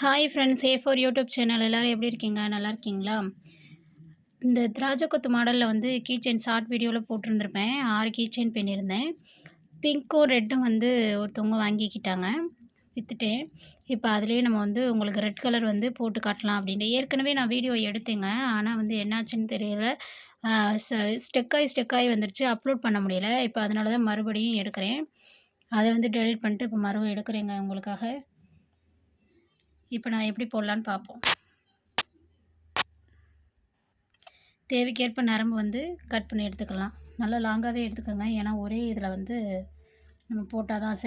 Hi friends, A for YouTube channel எல்லாரும் எப்படி இருக்கீங்க? நல்லா இருக்கீங்களா? இந்த திராட்சை கொத்து மாடலில் வந்து கீ செயின் ஷார்ட் வீடியோவில் போட்டிருந்திருப்பேன். 6 கீ செயின் பின்னியிருந்தேன். பிங்க்கும் ரெட்டும் வந்து ஒருத்தவங்க வாங்கிக்கிட்டாங்க. வித்துட்டேன். இப்போ அதிலேயே நம்ம வந்து உங்களுக்கு ரெட் கலர் வந்து போட்டு காட்டலாம் அப்படின்ட்டு. ஏற்கனவே நான் வீடியோ எடுத்தேங்க. ஆனால் வந்து என்னாச்சுன்னு தெரியல. அ ச ஸ்டெக் ஆயி வந்துருச்சு. அப்லோட் பண்ண முடியல. இப்போ அதனால தான் மறுபடியும் எடுக்கிறேன். அத வந்து டெலீட் பண்ணிட்டு இப்போ மறுபடியும் எடுக்கிறேங்க உங்களுக்காக. இப்போ நான் எப்படி போடலான்னு பார்ப்போம். தேவைக்கேற்ப நரம்பு வந்து கட் பண்ணி எடுத்துக்கலாம். நல்லா லாங்காவே எடுத்துக்கோங்க. ஏன்னா, ஒரே இதில வந்து நம்ம போட்டா தான்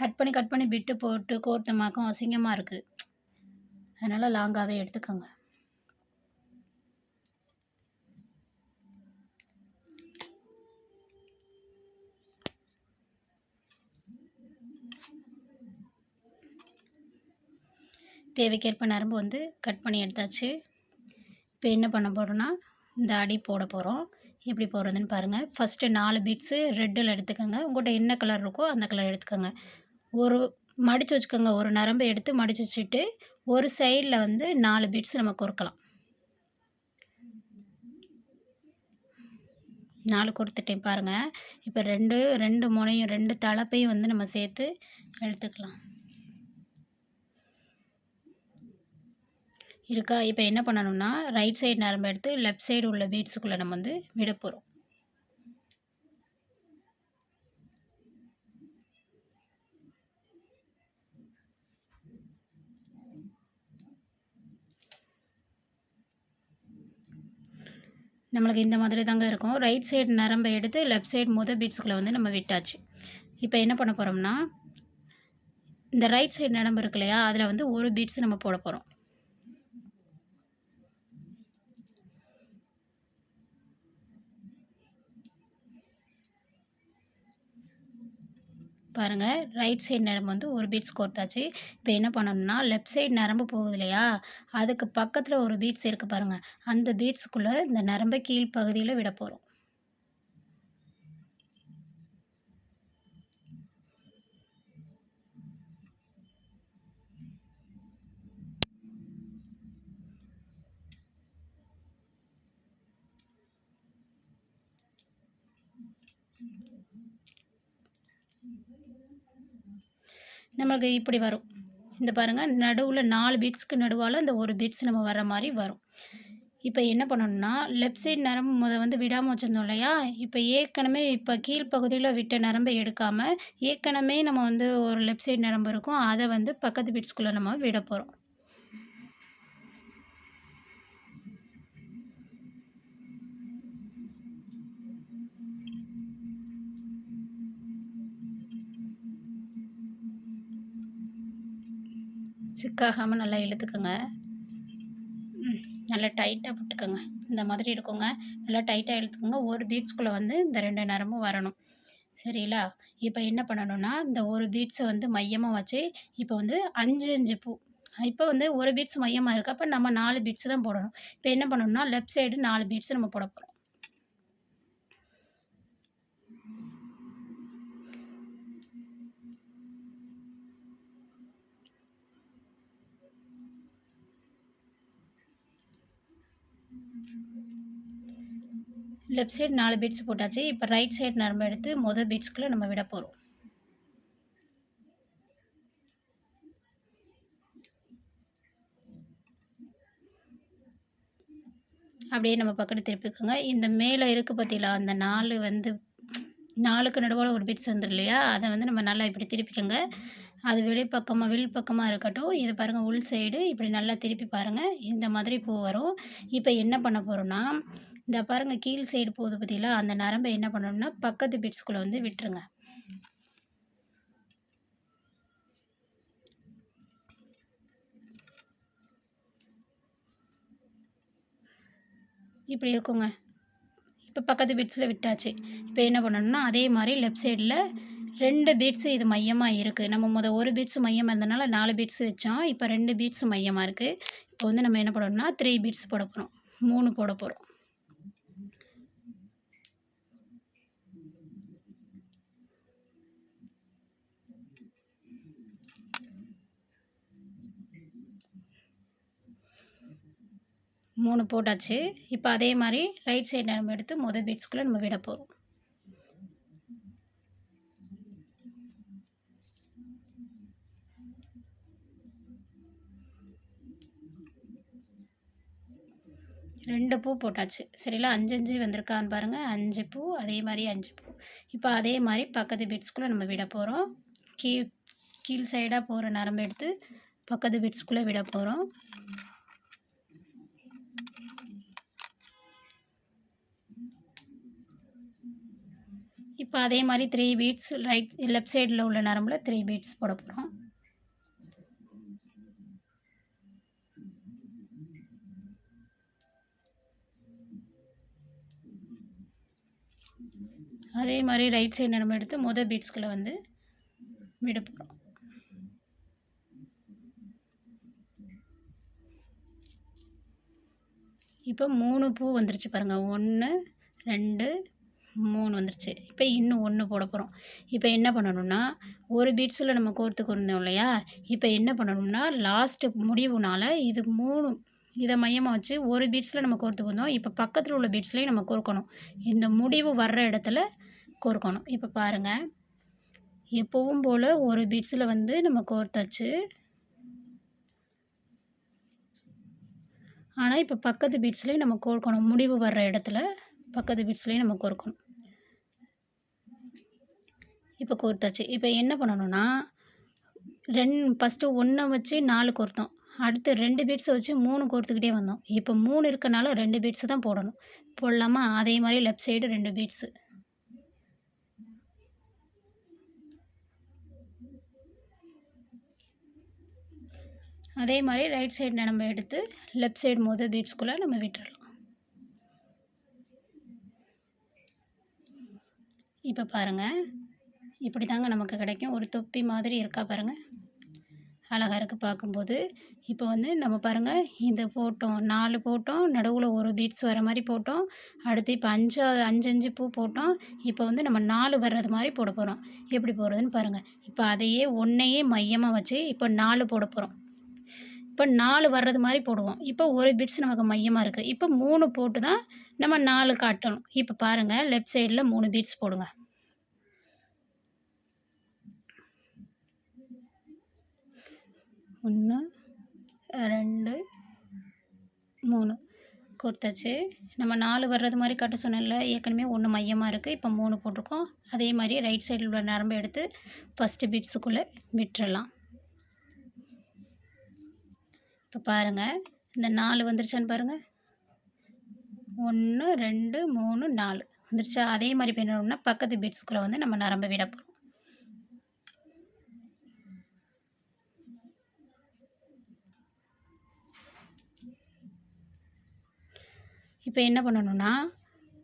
கட் பண்ணி பிட்டு போட்டு கோர்த்தமாக்கும் அசிங்கமா இருக்கு. அதனால லாங்காவே எடுத்துக்கோங்க. தேவைக்கேற்ப நரம்பு வந்து கட் பண்ணி எடுத்தாச்சு. இப்போ என்ன பண்ண போறோம்னா, இந்த அடி போட போறோம். எப்படி போடுறதுன்னு பாருங்க. ஃபர்ஸ்ட்டு 4 பீட்ஸு ரெட்டில எடுத்துக்கோங்க. உங்கள்ட்ட என்ன கலர் இருக்கோ அந்த கலர் எடுத்துக்கோங்க. ஒரு மடிச்சு வச்சுக்கோங்க. ஒரு நரம்ப எடுத்து மடிச்சு வச்சுட்டு, ஒரு சைடுல வந்து 4 பீட்ஸ் நம்ம கோர்க்கலாம். 4 கோர்த்துட்டேன் பாருங்க. இப்ப 2 முனையும் 2 தலப்பையும் வந்து நம்ம சேர்த்து எடுத்துக்கலாம். இருக்கா? இப்ப என்ன பண்ணணும்னா, ரைட் சைடு நரம்ப எடுத்து லெஃப்ட் சைடு உள்ள பீட்ஸுக்குள்ள நம்ம வந்து விட போறோம். நம்மளுக்கு இந்த மாதிரி தாங்க இருக்கும். ரைட் சைடு நரம்ப எடுத்து லெஃப்ட் சைடு பீட்ஸுக்குள்ள வந்து நம்ம விட்டாச்சு. இப்ப என்ன பண்ண போறோம்னா, இந்த ரைட் சைடு நரம்பு இருக்கு இல்லையா? அதுல வந்து 1 பீட்ஸ் நம்ம போட போறோம். பாருங்க, ரைட் சைடு நரம்பு வந்து 1 பீட்ஸ் கோர்த்தாச்சு. இப்ப என்ன பண்ணணும்னா, லெஃப்ட் சைடு நரம்பு போகுது இல்லையா? அதுக்கு பக்கத்துல ஒரு பீட்ஸ் இருக்கு பாருங்க. அந்த பீட்ஸுக்குள்ள இந்த நரம்ப கீழ் பகுதியில விட போறோம். நம்மளுக்கு இப்படி வரும். இந்த பாருங்க, நடுவுல 4 பீட்ஸ்க்கு நடுவால இந்த 1 பீட்ஸ் நம்ம வர்ற மாரி வரும். இப்ப என்ன பண்ணணும்னா, லெஃப்ட் சைடு நரம்பு வந்து விடாம வச்சிருந்தோம் இல்லையா? இப்ப கீழ் பகுதியில விட்ட நரம்ப எடுக்காம, ஏற்கனவே நம்ம வந்து ஒரு லெஃப்ட் சைடு நரம்பு இருக்கும். அத வந்து பக்கத்து பீட்ஸ்க்குள்ள நம்ம விட போறோம். சிக்காகாம நல்லா இழுத்துக்கங்க. நல்லா டைட்டா போட்டுக்கங்க. இந்த மாதிரி இருக்குங்க. நல்லா டைட்டா இழுத்துக்கங்க. ஒரு பீட்ஸ்க்குள்ள வந்து இந்த 2 நரம்பும் வரணும். சரிங்களா? இப்ப என்ன பண்ணணும்னா, இந்த ஒரு பீட்ஸ வந்து மையமா வச்சு, இப்ப வந்து 5, 5 பூ. இப்ப வந்து ஒரு பீட்ஸ் மையமா இருக்கு. அப்ப நம்ம 4 பீட்ஸ் தான் போடணும். இப்ப என்ன பண்ணணும்னா, லெஃப்ட் சைடு 4 பீட்ஸ் நம்ம போட போறோம். லெஃப்ட் சைடு 4 பீட்ஸ் போட்டாச்சு. இப்ப ரைட் சைடு நரம்ப எடுத்து பீட்ஸ்க்குள்ள நம்ம விட போறோம். அப்படியே நம்ம பக்கத்து திருப்பிக்கோங்க. இந்த மேல இருக்கு பார்த்தீங்களா, அந்த 4 வந்து 4க்கு நடுவால ஒரு பீட்ஸ் வந்துரும் இல்லையா? அத வந்து நம்ம நல்லா இப்படி திருப்பிக்கங்க. அது வில் பக்கமா இருக்கட்டும். இது பாருங்க உள் சைடு இப்படி நல்லா திருப்பி பாருங்க. இந்த மாதிரி பூ வரும். இப்ப என்ன பண்ண போறோம்னா, இந்த பாருங்க கீழ் சைடு போகுது பார்த்தீங்களா? அந்த நரம்ப என்ன பண்ணணும்னா, பக்கத்து பீட்ஸ்க்குள்ள வந்து விட்டுருங்க. இப்படி இருக்குங்க. இப்ப பக்கத்து பீட்ஸ்ல விட்டாச்சு. இப்ப என்ன பண்ணணும்னா, அதே மாரி லெஃப்ட் சைடுல 2 பீட்ஸ் இது மையமா இருக்கு. நம்ம ஒரு பீட்ஸ் மையமா இருந்தனால 4 பீட்ஸ் வச்சோம். இப்ப 2 பீட்ஸ் மையமா இருக்கு. இப்போ வந்து நம்ம என்ன பண்ணணும்னா, 3 பீட்ஸ் போட போறோம். 3 போட போறோம். 3 போட்டாச்சு. இப்போ அதே மாரி ரைட் சைடு நம்ம எடுத்து மொத பீட்ஸ்குள்ள நம்ம விட போறோம். ரெண்டு பூ போட்டாச்சு. சரிங்களா? 5, 5 வந்திருக்கான்னு பாருங்க. 5 பூ, அதே மாரி 5 பூ. இப்போ அதே மாரி பக்கத்து பீட்ஸ்குள்ள நம்ம விட போறோம். கீழ் சைடா போற நரம்பு எடுத்து பக்கத்து பீட்ஸ்குள்ள விட போறோம். இப்போ அதே மாரி 3 பீட்ஸ் லெஃப்ட் சைடுல உள்ள நரம்புல 3 பீட்ஸ் போட போறோம். அதே மாரி ரைட் சைடு நரம்பு எடுத்து மொத பீட்ஸ்குள்ள வந்து விட போறோம். இப்போ 3 பூ வந்துருச்சு பாருங்க. 1, 2, 3 வந்துருச்சு. இப்போ இன்னும் 1 போட போறோம். இப்போ என்ன பண்ணணும்னா, ஒரு பீட்ஸில் நம்ம கோர்த்துக்கு இருந்தோம் இல்லையா? இப்போ என்ன பண்ணணும்னா, லாஸ்ட்டு முடிவுனால இது 3 இத மையமா வச்சு ஒரு பீட்ஸில் நம்ம கோர்த்துக்கு வந்தோம். இப்போ பக்கத்தில் உள்ள பீட்ஸ்லையும் நம்ம கோர்க்கணும். இந்த முடிவு வர்ற இடத்துல கோர்க்கணும். இப்போ பாருங்க. எப்பவும் போல ஒரு பீட்ஸில் வந்து நம்ம கோர்த்தாச்சு. ஆனா, இப்போ பக்கத்து பீட்ஸ்லையும் நம்ம கோர்க்கணும். முடிவு வர்ற இடத்துல பக்கத்து பீட்ஸ்லையும் நம்ம கோர்க்கணும். இப்போ கோர்த்தாச்சு. இப்போ என்ன பண்ணணும்னா, ஃபஸ்ட்டு 1 வச்சு 4 கோர்த்தோம். அடுத்து 2 பீட்ஸ வச்சு 3 கோர்த்துக்கிட்டே வந்தோம். இப்போ 3 இருக்கனால 2 பீட்ஸ் தான் போடணும். போடலாமா? அதே மாரி லெஃப்ட் சைடு 2 பீட்ஸு. அதே மாரி ரைட் சைடு நம்ம எடுத்து லெஃப்ட் சைடு மொத பீட்ஸ்குள்ள நம்ம விட்டுறலாம். இப்போ பாருங்க. இப்படி தாங்க நமக்கு கிடைக்கும். ஒரு தொப்பி மாதிரி இருக்கா பாருங்க. அழகா இருக்கு பார்க்கும்போது. இப்போ வந்து நம்ம பாருங்க, இது போட்டோம். 4 போட்டோம். நடுவுல ஒரு பீட்ஸ் வர மாரி போட்டோம். அடுத்து இப்போ 5 5 பூ போட்டோம். இப்போ வந்து நம்ம 4 வர்றது மாரி போட போறோம். எப்படி போடுறதுன்னு பாருங்க. இப்போ அதையே 1யே மையமா வச்சு இப்போ 4 போட போறோம். இப்போ 4 வர்றது மாரி போடுவோம். இப்போ ஒரு பீட்ஸ் நமக்கு மையமா இருக்கு. இப்போ 3 போட்டு தான் நம்ம 4 காட்டணும். இப்போ பாருங்க, லெஃப்ட் சைடுல 3 பீட்ஸ் போடுங்க. 1, 2, 3 கோர்த்தாச்சு. நம்ம 4 வர்றது மாரி காட்ட சொன்னேன்ல, ஏற்கனவே 1 மையமா இருக்கு. இப்போ 3 போட்டிருக்கோம். அதே மாரி ரைட் சைடுல உள்ள நரம்ப எடுத்து ஃபர்ஸ்ட்டு பீட்ஸுக்குள்ள விட்டுறலாம். இப்போ பாருங்க, இந்த 4 வந்துருச்சான்னு பாருங்க. 1, 2, 3, 4 வந்துருச்சா? அதே மாரி இப்போ என்ன பண்ணணும்னா, பக்கத்து பீட்ஸுக்குள்ள வந்து நம்ம நரம்ப விட போறோம். இப்போ என்ன பண்ணணும்னா,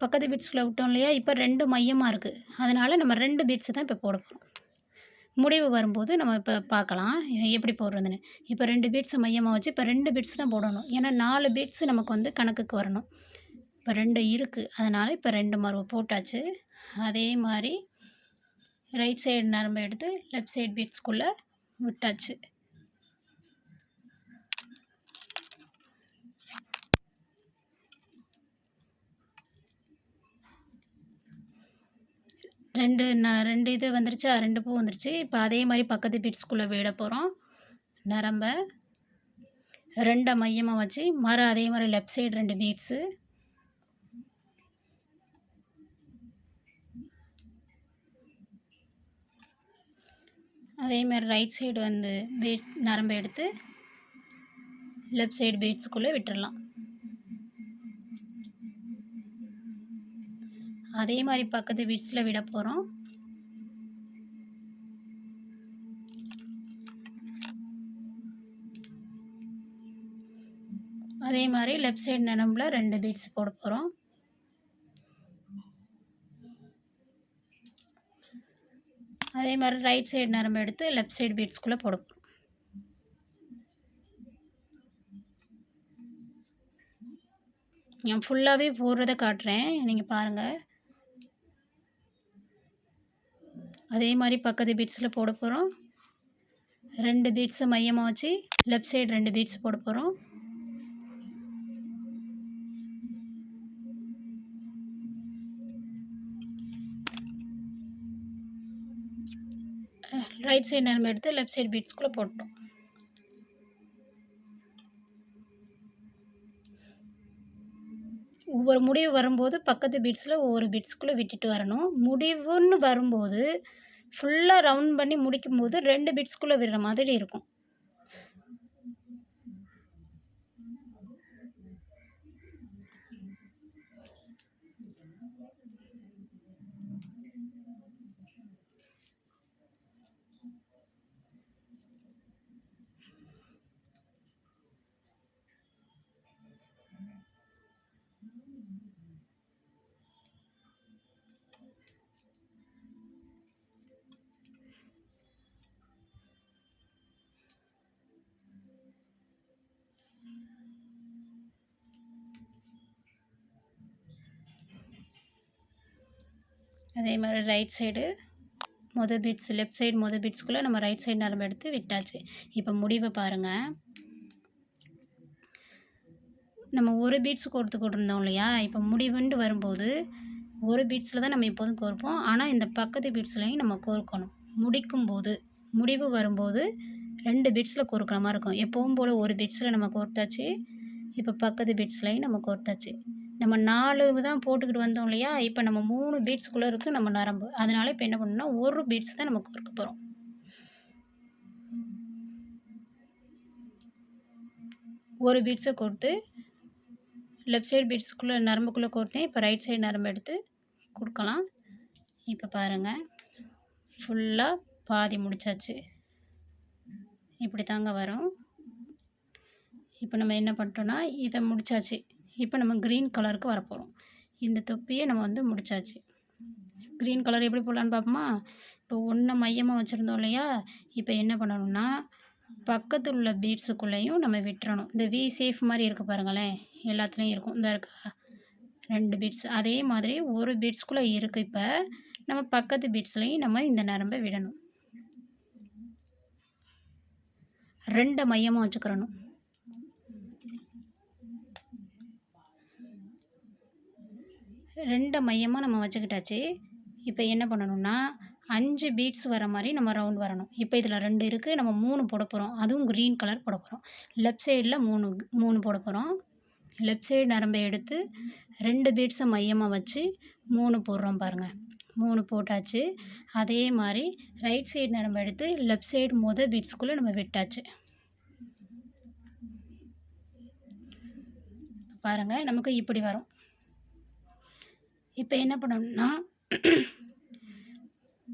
பக்கத்து பீட்ஸ்குள்ள விட்டோம் இல்லையா? இப்போ 2 மையமா இருக்கு. அதனால நம்ம 2 பீட்ஸ் தான் இப்போ போட போறோம். முடிவு வரும்போது நம்ம இப்போ பார்க்கலாம், எப்படி போடுறதுன்னு. இப்போ 2 பீட்ஸ மையமா வச்சு இப்போ 2 பீட்ஸ் தான் போடணும். ஏன்னா 4 பீட்ஸ் நமக்கு வந்து கணக்குக்கு வரணும். இப்போ 2 இருக்கு. அதனால இப்போ 2 மரவு போட்டாச்சு. அதே மாரி ரைட் சைடு நரம்ப எடுத்து லெஃப்ட் சைடு பீட்ஸ்குள்ள விட்டாச்சு. ரெண்டு இது வந்துருச்சா? 2 பூ வந்துருச்சு. இப்போ அதே மாரி பக்கத்து பீட்ஸ்குள்ள விட போறோம். நரம்ப 2 மையமா வச்சு அதே மாரி லெஃப்ட் சைடு 2 பீட்ஸு. அதே மாரி ரைட் சைடு வந்து நரம்ப எடுத்து லெஃப்ட் சைடு பீட்ஸுக்குள்ள விட்டுறலாம். அதே மாரி பக்கத்து பீட்ஸ்ல விட போறோம். அதே மாரி லெஃப்ட் சைடு நரம்புல 2 பீட்ஸ் போட போறோம். அதே மாரி ரைட் சைடு நரம்பு எடுத்து லெஃப்ட் சைடு பீட்ஸ்குள்ள போட போறோம். நான் ஃபுல்லாவே போடுறத காட்டுறேன். நீங்க பாருங்க. அதே மாரி பக்கத்து பீட்ஸ்ல போட போறோம். 2 பீட்ஸ மையமா வச்சு லெஃப்ட் சைடு 2 பீட்ஸ் போட போகிறோம். ரைட் சைடு நரம்பு எடுத்து லெஃப்ட் சைடு பீட்ஸ்குள்ளே போட்டோம். ஒவ்வொரு முடிவு வரும்போது பக்கத்து பீட்ஸில் ஒவ்வொரு பீட்ஸ்குள்ளே விட்டுட்டு வரணும். முடிவுன்னு வரும்போது ஃபுல்லாக ரவுண்ட் பண்ணி முடிக்கும்போது 2 பீட்ஸ்குள்ளே விடுற மாதிரி இருக்கும். அதே மாதிரி right side beats left side பீட்ஸ்குள்ளே நம்ம ரைட் சைடு நரம்பு எடுத்து விட்டாச்சு. இப்போ முடிவை பாருங்கள். நம்ம ஒரு பீட்ஸ் கோர்த்துக்கிட்டு இருந்தோம் இல்லையா? இப்போ முடிவுண்டு வரும்போது ஒரு பீட்ஸில் தான் நம்ம எப்போதும் கோர்ப்போம். ஆனால் இந்த பக்கத்து பீட்ஸ்லையும் நம்ம கோர்க்கணும். முடிக்கும்போது முடிவு வரும்போது 2 பீட்ஸில் கோர்க்குற மாதிரி இருக்கும். எப்பவும் போல் ஒரு பீட்ஸில் நம்ம கோர்த்தாச்சு. இப்போ பக்கத்து பீட்ஸ்லையும் நம்ம கோர்த்தாச்சு. நம்ம 4 தான் போட்டுக்கிட்டு வந்தோம் இல்லையா? இப்போ நம்ம 3 பீட்ஸ்குள்ளே இருக்குது நம்ம நரம்பு. அதனால இப்போ என்ன பண்ணணும்னா ஒரு பீட்ஸ் தான் நம்ம கோர்க்க போகிறோம். ஒரு பீட்ஸை கோர்த்து லெஃப்ட் சைடு பீட்ஸ்குள்ளே நரம்புக்குள்ளே கோர்த்தேன். இப்போ ரைட் சைடு நரம்பு எடுத்து கொடுக்கலாம். இப்போ பாருங்கள், ஃபுல்லாக பாதி முடிச்சாச்சு. இப்படி தாங்க வரும். இப்போ நம்ம என்ன பண்ணிட்டோன்னா இதை முடிச்சாச்சு. இப்போ நம்ம க்ரீன் கலருக்கு வரப்போகிறோம். இந்த தொப்பியை நம்ம வந்து முடிச்சாச்சு. க்ரீன் கலர் எப்படி போடலான்னு பார்ப்போமா? இப்போ ஒன்றை மையமாக வச்சுருந்தோம் இல்லையா? இப்போ என்ன பண்ணணும்னா பக்கத்தில் உள்ள பீட்ஸுக்குள்ளேயும் நம்ம விட்டுறணும். இந்த வி சேஃப் மாதிரி இருக்குது பாருங்களேன், எல்லாத்துலேயும் இருக்கும். இந்த இருக்கா 2 பீட்ஸ், அதே மாதிரி ஒரு பீட்ஸ்குள்ளே இருக்குது. இப்போ நம்ம பக்கத்து பீட்ஸ்லையும் நம்ம இந்த நரம்பை விடணும். 2 மையமாக வச்சுக்கிறணும். மையமாக நம்ம வச்சுக்கிட்டாச்சு. இப்போ என்ன பண்ணணும்னா 5 பீட்ஸ் வர மாதிரி நம்ம ரவுண்ட் வரணும். இப்போ இதில் 2 இருக்குது, நம்ம 3 போட போகிறோம். அதுவும் க்ரீன் கலர் போட போகிறோம். லெஃப்ட் சைடில் 3 போட போகிறோம். லெஃப்ட் சைடு நரம்பை எடுத்து 2 பீட்ஸை மையமாக வச்சு 3 போடுறோம் பாருங்கள். 3 போட்டாச்சு. அதே மாதிரி ரைட் சைடு நரம்பை எடுத்து லெஃப்ட் சைடு பீட்ஸ்குள்ளே நம்ம விட்டாச்சு. பாருங்கள், நமக்கு இப்படி வரும். இப்போ என்ன பண்ணணும்னா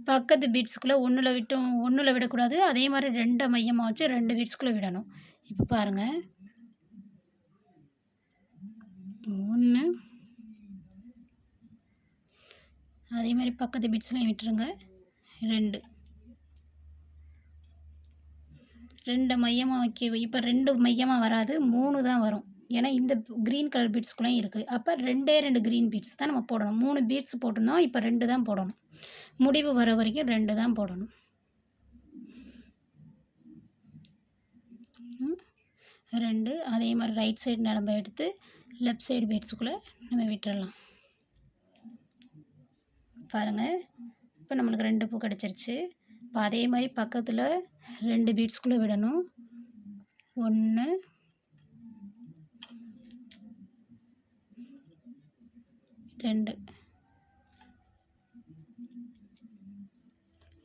பக்கத்து பீட்ஸ்குள்ளே ஒன்றில் விடக்கூடாது. அதே மாதிரி 2 மையமாக வச்சு 2 பீட்ஸ்குள்ளே விடணும். இப்போ பாருங்கள், 1, அதே மாதிரி பக்கத்து பீட்ஸ்லையும் விட்டுருங்க. 2 மையமாக வைக்க. இப்போ 2 மையமாக வராது, 3 தான் வரும். ஏன்னா இந்த க்ரீன் கலர் பீட்ஸ்குள்ளேயும் இருக்குது. அப்போ 2 க்ரீன் பீட்ஸ் தான் நம்ம போடணும். 3 பீட்ஸ் போட்டிருந்தோம், இப்போ 2 தான் போடணும். முடிவு வர வரைக்கும் 2 தான் போடணும். 2. அதே மாதிரி ரைட் சைடு நரம்பை எடுத்து லெஃப்ட் சைடு பீட்ஸுக்குள்ளே நம்ம விட்டுறலாம். பாருங்கள், இப்போ நம்மளுக்கு 2 பூ கிடச்சிருச்சு. இப்போ அதே மாதிரி பக்கத்தில் 2 பீட்ஸ்குள்ளே விடணும். 1, 2.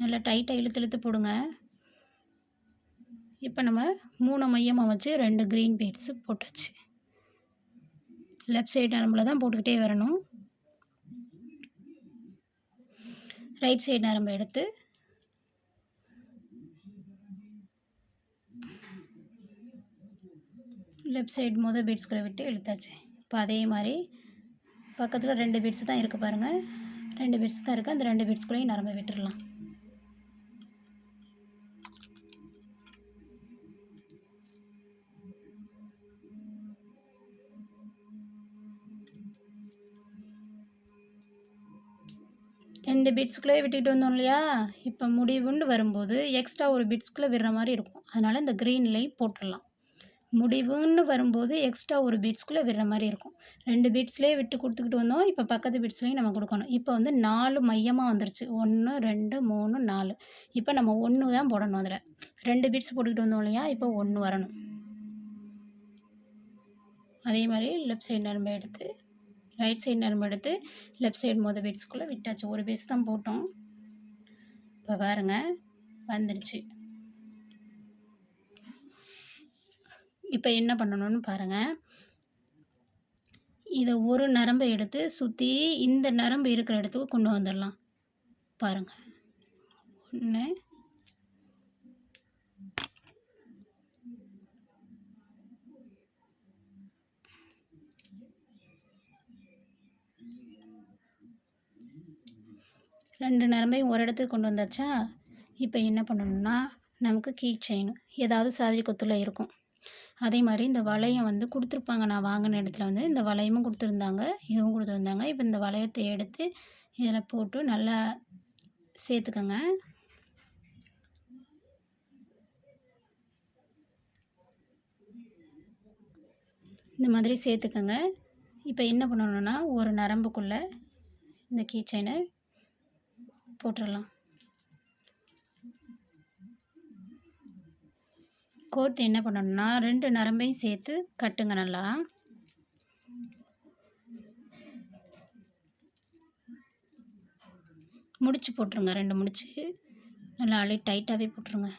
நல்லா டைட்டாக இழுத்து போடுங்க. இப்போ நம்ம 3 மையமாக வச்சு 2 க்ரீன் பீட்ஸு போட்டாச்சு. லெஃப்ட் சைடு நரம்பில் தான் போட்டுக்கிட்டே வரணும். ரைட் சைடு நரம்பை எடுத்து லெஃப்ட் சைடு பீட்ஸ்குள்ளே விட்டு இழுத்தாச்சு. இப்போ அதே மாதிரி பக்கத்தில் 2 பீட்ஸ் தான் இருக்குது பாருங்கள். 2 பீட்ஸ் தான் இருக்குது. அந்த 2 பீட்ஸ்குள்ளேயும் நரம்பை விட்டுடலாம். 2 பிட்ஸ்குள்ளே விட்டுக்கிட்டு வந்தோம் இல்லையா? இப்போ முடிவுன்னு வரும்போது எக்ஸ்ட்ரா ஒரு பிட்ஸ்குள்ளே விடுற மாரி இருக்கும். அதனால இந்த கிரீன் லைன் போட்டுறலாம். முடிவுன்னு வரும்போது எக்ஸ்ட்ரா ஒரு பீட்ஸ்குள்ளே விடுற மாரி இருக்கும். 2 பீட்ஸ்லேயே விட்டு குடுத்துக்கிட்டு வந்தோம். இப்போ பக்கத்து பீட்ஸ்லேயும் நம்ம குடுக்கணும். இப்போ வந்து 4 மையமா வந்துருச்சு. 1, 2, 3, 4. இப்போ நம்ம 1 தான் போடணும் அதில. 2 பீட்ஸ் போட்டுக்கிட்டு வந்தோம் இல்லையா? இப்போ 1 வரணும். அதே மாரி லெஃப்ட் சைடு நரம்பு எடுத்து, ரைட் சைடு நரம்பு எடுத்து, லெஃப்ட் சைடு மொத பீட்ஸ்குள்ளே விட்டாச்சு. ஒரு பீட்ஸ் தான் போட்டோம். இப்போ பாருங்க வந்துருச்சு. இப்போ என்ன பண்ணணும்னு பாருங்க. இத ஒரு நரம்ப எடுத்து சுத்தி இந்த நரம்பு இருக்கிற இடத்துக்கு கொண்டு வந்துடலாம். பாருங்க. 1 2 நரம்பையும் ஒரு இடத்துக்கு கொண்டு வந்தாச்சா? இப்போ என்ன பண்ணணும்னா, நமக்கு கீ செயின் ஏதாவது சாவி கொத்துல இருக்கும். அதே மாரி இந்த வளையம் வந்து குடுத்துருப்பாங்க. நான் வாங்குன இடத்துல வந்து இந்த வளையமும் குடுத்துருந்தாங்க. இதுவும் குடுத்துருந்தாங்க. இப்போ இந்த வளையத்த எடுத்து இதில போட்டு நல்லா சேர்த்துக்கங்க. இந்த மாதிரி சேர்த்துக்கங்க. இப்போ என்ன பண்ணணும்னா, ஒரு நரம்புக்குள்ள இந்த கீ செயின போட்டுறலாம். கோர்த்து என்ன பண்ணணும்னா, 2 நரம்பையும் சேர்த்து கட்டுங்க நல்லா. முடிச்சு போட்டுருங்க 2 முடிச்சு. நல்லா டைட்டாவே போட்டுருங்க.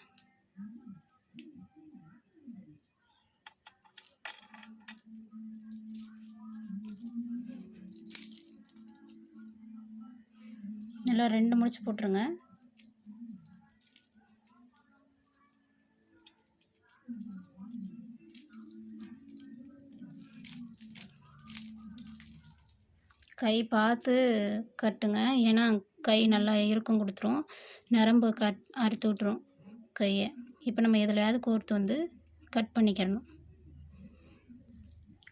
நல்லா 2 முடிச்சு போட்டுருங்க. கை பார்த்து கட்டுங்க. ஏன்னா, கை நல்லா இறுக்கம் குடுத்துரும். நரம்பு அறுத்து விட்டுரும் கைய. இப்போ நம்ம எதுலயாவது கோர்த்து வந்து கட் பண்ணிக்கிறணும்.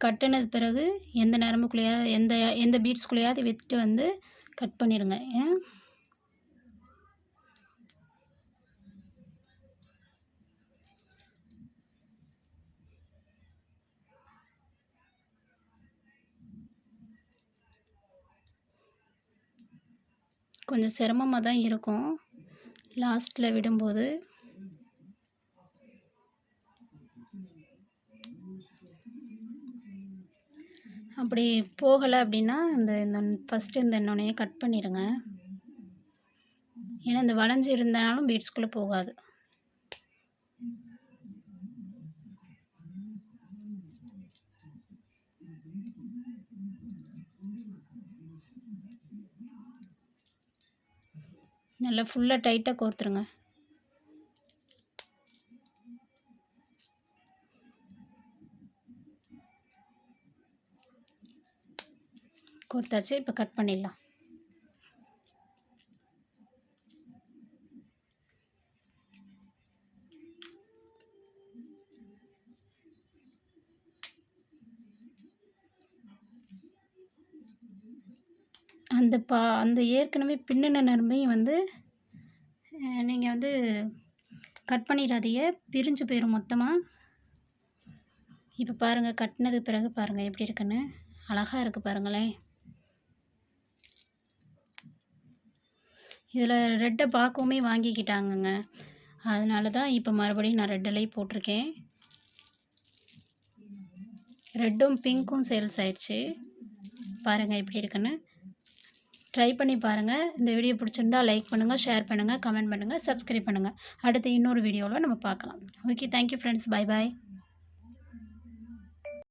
கட்டுனது பிறகு எந்த நரம்புக்குள்ளேயாவது எந்த பீட்ஸ்குள்ளேயாவது விட்டு வந்து கட் பண்ணிருங்க. கொஞ்சம் சிரமமா தான் இருக்கும். லாஸ்ட்ல விடும்போது. அப்படி போகல அப்படின்னா, இந்த ஃபர்ஸ்ட்டு இந்த நுனைய கட் பண்ணிருங்க. ஏன்னா, இந்த வளைஞ்சு இருந்தாலும் பீட்ஸ்குள்ள போகாது. நல்லா ஃபுல்லா டைட்டா கோர்த்துருங்க. கோர்த்தாச்சு. இப்போ கட் பண்ணிடலாம். அந்த ஏற்கனவே பின்னுன நரம்பையும் வந்து நீங்க வந்து கட் பண்ணிடாதீங்க. பிரிஞ்சு போயிரும் மொத்தமா. இப்போ பாருங்க கட்டுனது பிறகு பாருங்க எப்படி இருக்குன்னு. அழகா இருக்கு பாருங்களேன். இதில ரெட்ட பாக்குமே வாங்கிக்கிட்டாங்கங்க. அதனால தான் இப்போ மறுபடியும் நான் ரெட்டுலேயே போட்டிருக்கேன். ரெட்டும் பிங்க்கும் சேல்ஸ் ஆயிடுச்சு. பாருங்க எப்படி இருக்குன்னு. ட்ரை பண்ணி பாருங்கள். இந்த வீடியோ பிடிச்சிருந்தா லைக் பண்ணுங்கள், ஷேர் பண்ணுங்கள், கமெண்ட் பண்ணுங்கள், சப்ஸ்கிரைப் பண்ணுங்கள். அடுத்து இன்னொரு வீடியோவில் நம்ம பார்க்கலாம். Okay, thank you friends. Bye bye.